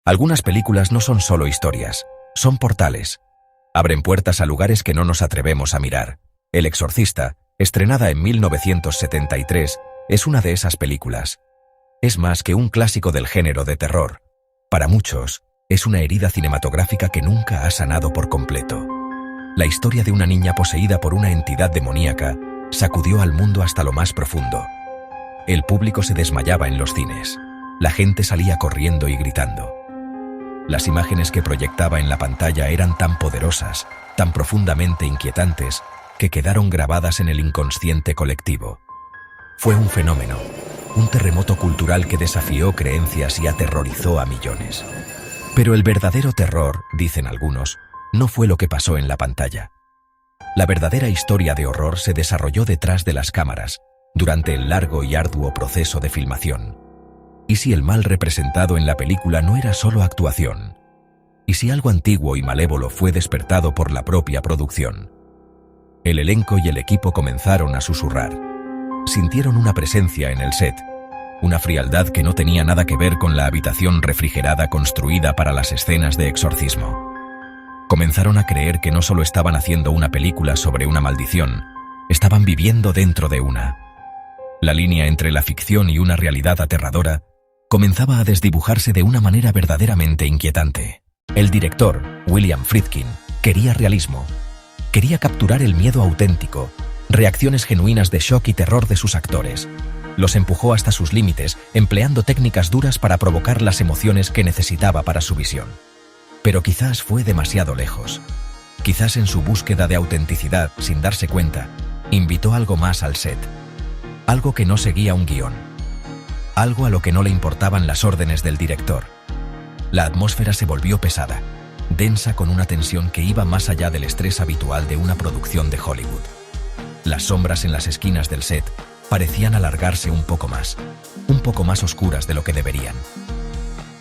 Algunas películas no son solo historias, son portales. Abren puertas a lugares que no nos atrevemos a mirar. El Exorcista, estrenada en 1973, es una de esas películas. Es más que un clásico del género de terror. Para muchos, es una herida cinematográfica que nunca ha sanado por completo. La historia de una niña poseída por una entidad demoníaca sacudió al mundo hasta lo más profundo. El público se desmayaba en los cines. La gente salía corriendo y gritando. Las imágenes que proyectaba en la pantalla eran tan poderosas, tan profundamente inquietantes, que quedaron grabadas en el inconsciente colectivo. Fue un fenómeno, un terremoto cultural que desafió creencias y aterrorizó a millones. Pero el verdadero terror, dicen algunos, no fue lo que pasó en la pantalla. La verdadera historia de horror se desarrolló detrás de las cámaras, durante el largo y arduo proceso de filmación. ¿Y si el mal representado en la película no era solo actuación? ¿Y si algo antiguo y malévolo fue despertado por la propia producción? El elenco y el equipo comenzaron a susurrar. Sintieron una presencia en el set, una frialdad que no tenía nada que ver con la habitación refrigerada construida para las escenas de exorcismo. Comenzaron a creer que no solo estaban haciendo una película sobre una maldición, estaban viviendo dentro de una. La línea entre la ficción y una realidad aterradora comenzaba a desdibujarse de una manera verdaderamente inquietante. El director, William Friedkin, quería realismo. Quería capturar el miedo auténtico, reacciones genuinas de shock y terror de sus actores. Los empujó hasta sus límites, empleando técnicas duras para provocar las emociones que necesitaba para su visión. Pero quizás fue demasiado lejos. Quizás en su búsqueda de autenticidad, sin darse cuenta, invitó algo más al set. Algo que no seguía un guión. Algo a lo que no le importaban las órdenes del director. La atmósfera se volvió pesada, densa, con una tensión que iba más allá del estrés habitual de una producción de Hollywood. Las sombras en las esquinas del set parecían alargarse un poco más oscuras de lo que deberían.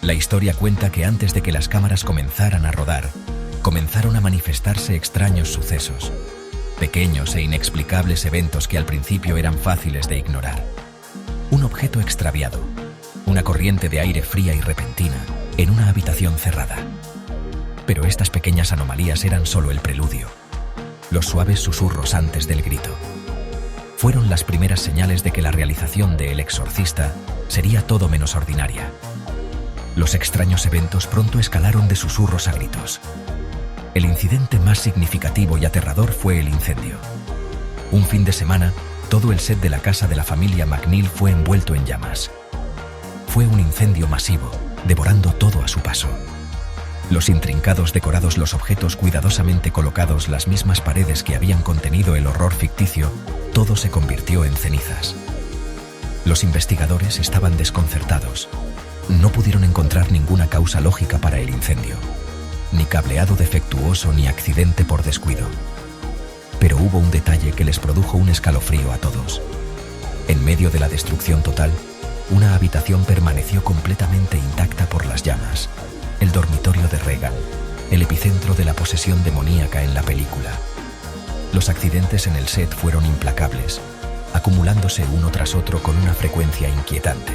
La historia cuenta que antes de que las cámaras comenzaran a rodar, comenzaron a manifestarse extraños sucesos, pequeños e inexplicables eventos que al principio eran fáciles de ignorar. Un objeto extraviado, una corriente de aire fría y repentina en una habitación cerrada. Pero estas pequeñas anomalías eran solo el preludio, los suaves susurros antes del grito. Fueron las primeras señales de que la realización de El Exorcista sería todo menos ordinaria. Los extraños eventos pronto escalaron de susurros a gritos. El incidente más significativo y aterrador fue el incendio. Un fin de semana, todo el set de la casa de la familia McNeil fue envuelto en llamas. Fue un incendio masivo, devorando todo a su paso. Los intrincados decorados, los objetos cuidadosamente colocados, las mismas paredes que habían contenido el horror ficticio, todo se convirtió en cenizas. Los investigadores estaban desconcertados. No pudieron encontrar ninguna causa lógica para el incendio. Ni cableado defectuoso ni accidente por descuido. Pero hubo un detalle que les produjo un escalofrío a todos. En medio de la destrucción total, una habitación permaneció completamente intacta por las llamas. El dormitorio de Regan, el epicentro de la posesión demoníaca en la película. Los accidentes en el set fueron implacables, acumulándose uno tras otro con una frecuencia inquietante.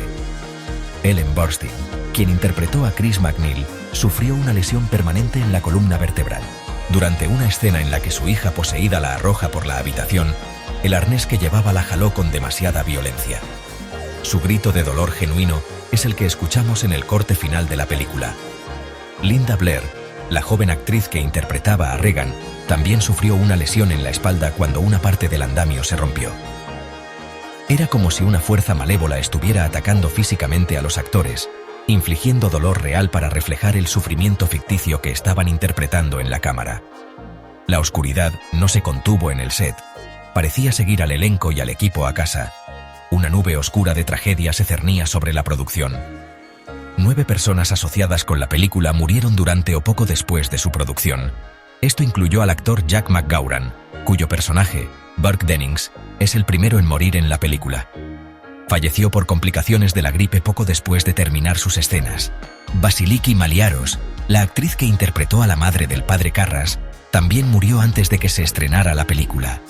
Ellen Burstyn, quien interpretó a Chris McNeil, sufrió una lesión permanente en la columna vertebral. Durante una escena en la que su hija poseída la arroja por la habitación, el arnés que llevaba la jaló con demasiada violencia. Su grito de dolor genuino es el que escuchamos en el corte final de la película. Linda Blair, la joven actriz que interpretaba a Regan, también sufrió una lesión en la espalda cuando una parte del andamio se rompió. Era como si una fuerza malévola estuviera atacando físicamente a los actores, infligiendo dolor real para reflejar el sufrimiento ficticio que estaban interpretando en la cámara. La oscuridad no se contuvo en el set. Parecía seguir al elenco y al equipo a casa. Una nube oscura de tragedia se cernía sobre la producción. 9 personas asociadas con la película murieron durante o poco después de su producción. Esto incluyó al actor Jack McGowran, cuyo personaje, Burke Dennings, es el primero en morir en la película. Falleció por complicaciones de la gripe poco después de terminar sus escenas. Vasiliki Maliaros, la actriz que interpretó a la madre del padre Karras, también murió antes de que se estrenara la película.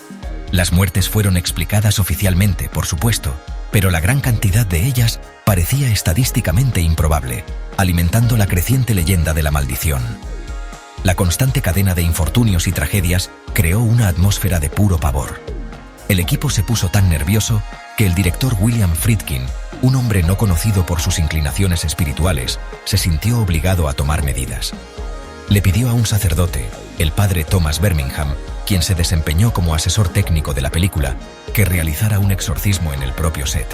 Las muertes fueron explicadas oficialmente, por supuesto, pero la gran cantidad de ellas parecía estadísticamente improbable, alimentando la creciente leyenda de la maldición. La constante cadena de infortunios y tragedias creó una atmósfera de puro pavor. El equipo se puso tan nervioso que el director William Friedkin, un hombre no conocido por sus inclinaciones espirituales, se sintió obligado a tomar medidas. Le pidió a un sacerdote, el padre Thomas Birmingham, quien se desempeñó como asesor técnico de la película, que realizara un exorcismo en el propio set.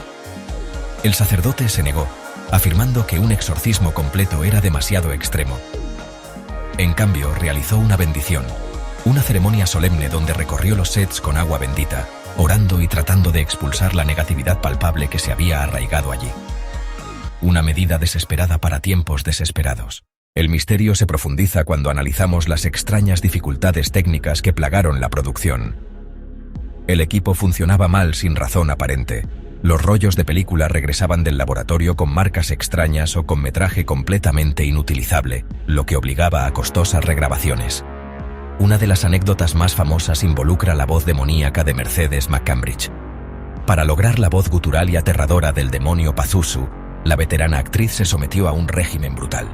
El sacerdote se negó, afirmando que un exorcismo completo era demasiado extremo. En cambio, realizó una bendición, una ceremonia solemne donde recorrió los sets con agua bendita, orando y tratando de expulsar la negatividad palpable que se había arraigado allí. Una medida desesperada para tiempos desesperados. El misterio se profundiza cuando analizamos las extrañas dificultades técnicas que plagaron la producción. El equipo funcionaba mal sin razón aparente. Los rollos de película regresaban del laboratorio con marcas extrañas o con metraje completamente inutilizable, lo que obligaba a costosas regrabaciones. Una de las anécdotas más famosas involucra la voz demoníaca de Mercedes McCambridge. Para lograr la voz gutural y aterradora del demonio Pazuzu, la veterana actriz se sometió a un régimen brutal.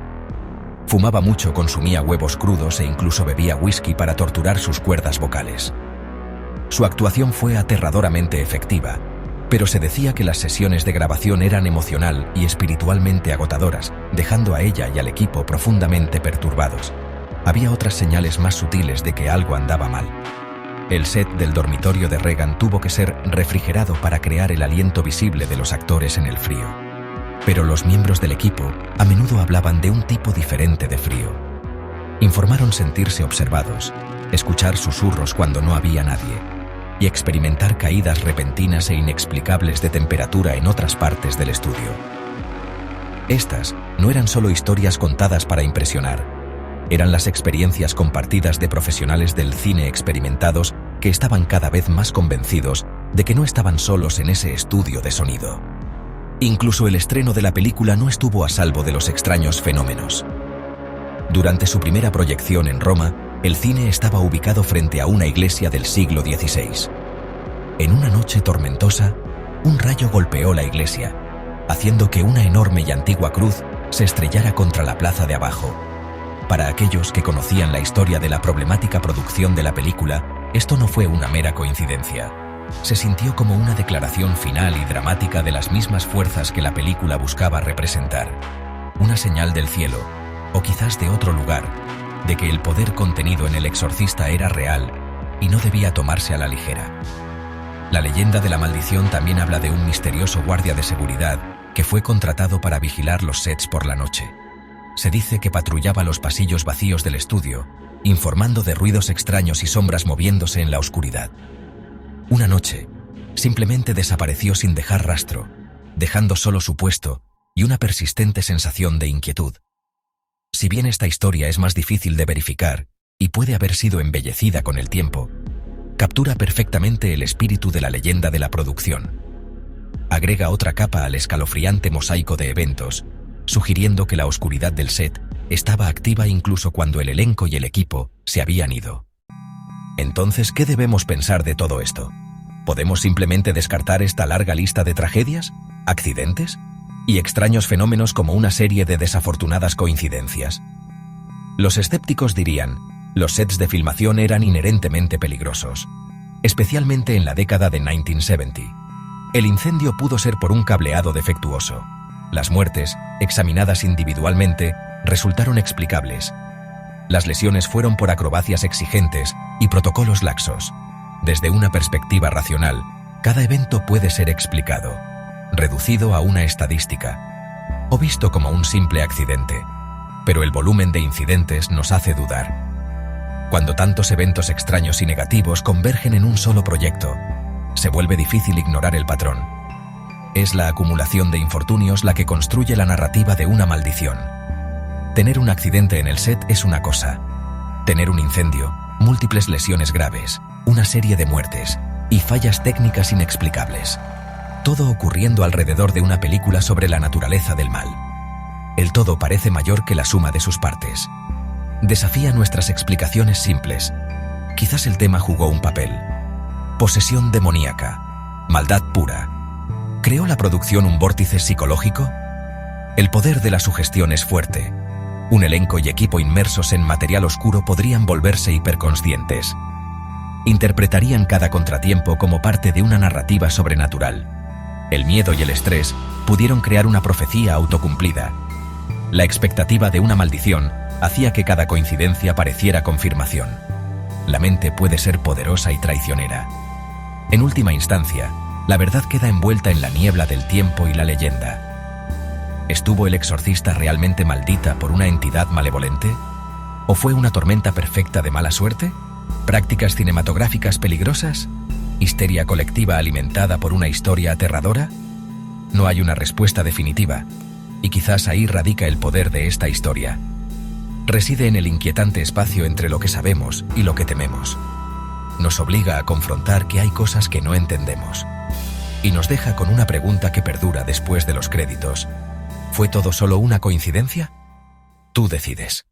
Fumaba mucho, consumía huevos crudos e incluso bebía whisky para torturar sus cuerdas vocales. Su actuación fue aterradoramente efectiva, pero se decía que las sesiones de grabación eran emocional y espiritualmente agotadoras, dejando a ella y al equipo profundamente perturbados. Había otras señales más sutiles de que algo andaba mal. El set del dormitorio de Regan tuvo que ser refrigerado para crear el aliento visible de los actores en el frío. Pero los miembros del equipo a menudo hablaban de un tipo diferente de frío. Informaron sentirse observados, escuchar susurros cuando no había nadie, y experimentar caídas repentinas e inexplicables de temperatura en otras partes del estudio. Estas no eran solo historias contadas para impresionar, eran las experiencias compartidas de profesionales del cine experimentados que estaban cada vez más convencidos de que no estaban solos en ese estudio de sonido. Incluso el estreno de la película no estuvo a salvo de los extraños fenómenos. Durante su primera proyección en Roma, el cine estaba ubicado frente a una iglesia del siglo XVI. En una noche tormentosa, un rayo golpeó la iglesia, haciendo que una enorme y antigua cruz se estrellara contra la plaza de abajo. Para aquellos que conocían la historia de la problemática producción de la película, esto no fue una mera coincidencia. Se sintió como una declaración final y dramática de las mismas fuerzas que la película buscaba representar. Una señal del cielo, o quizás de otro lugar, de que el poder contenido en El Exorcista era real y no debía tomarse a la ligera. La leyenda de la maldición también habla de un misterioso guardia de seguridad que fue contratado para vigilar los sets por la noche. Se dice que patrullaba los pasillos vacíos del estudio, informando de ruidos extraños y sombras moviéndose en la oscuridad. Una noche, simplemente desapareció sin dejar rastro, dejando solo su puesto y una persistente sensación de inquietud. Si bien esta historia es más difícil de verificar y puede haber sido embellecida con el tiempo, captura perfectamente el espíritu de la leyenda de la producción. Agrega otra capa al escalofriante mosaico de eventos, sugiriendo que la oscuridad del set estaba activa incluso cuando el elenco y el equipo se habían ido. Entonces, ¿qué debemos pensar de todo esto? ¿Podemos simplemente descartar esta larga lista de tragedias, accidentes y extraños fenómenos como una serie de desafortunadas coincidencias? Los escépticos dirían, los sets de filmación eran inherentemente peligrosos, especialmente en la década de 1970. El incendio pudo ser por un cableado defectuoso. Las muertes, examinadas individualmente, resultaron explicables. Las lesiones fueron por acrobacias exigentes y protocolos laxos. Desde una perspectiva racional, cada evento puede ser explicado, reducido a una estadística, o visto como un simple accidente. Pero el volumen de incidentes nos hace dudar. Cuando tantos eventos extraños y negativos convergen en un solo proyecto, se vuelve difícil ignorar el patrón. Es la acumulación de infortunios la que construye la narrativa de una maldición. Tener un accidente en el set es una cosa. Tener un incendio, múltiples lesiones graves, una serie de muertes y fallas técnicas inexplicables. Todo ocurriendo alrededor de una película sobre la naturaleza del mal. El todo parece mayor que la suma de sus partes. Desafía nuestras explicaciones simples. Quizás el tema jugó un papel. Posesión demoníaca, maldad pura. ¿Creó la producción un vórtice psicológico? El poder de la sugestión es fuerte. Un elenco y equipo inmersos en material oscuro podrían volverse hiperconscientes. Interpretarían cada contratiempo como parte de una narrativa sobrenatural. El miedo y el estrés pudieron crear una profecía autocumplida. La expectativa de una maldición hacía que cada coincidencia pareciera confirmación. La mente puede ser poderosa y traicionera. En última instancia, la verdad queda envuelta en la niebla del tiempo y la leyenda. ¿Estuvo el exorcista realmente maldita por una entidad malevolente? ¿O fue una tormenta perfecta de mala suerte? ¿Prácticas cinematográficas peligrosas? ¿Histeria colectiva alimentada por una historia aterradora? No hay una respuesta definitiva, y quizás ahí radica el poder de esta historia. Reside en el inquietante espacio entre lo que sabemos y lo que tememos. Nos obliga a confrontar que hay cosas que no entendemos. Y nos deja con una pregunta que perdura después de los créditos. ¿Fue todo solo una coincidencia? Tú decides.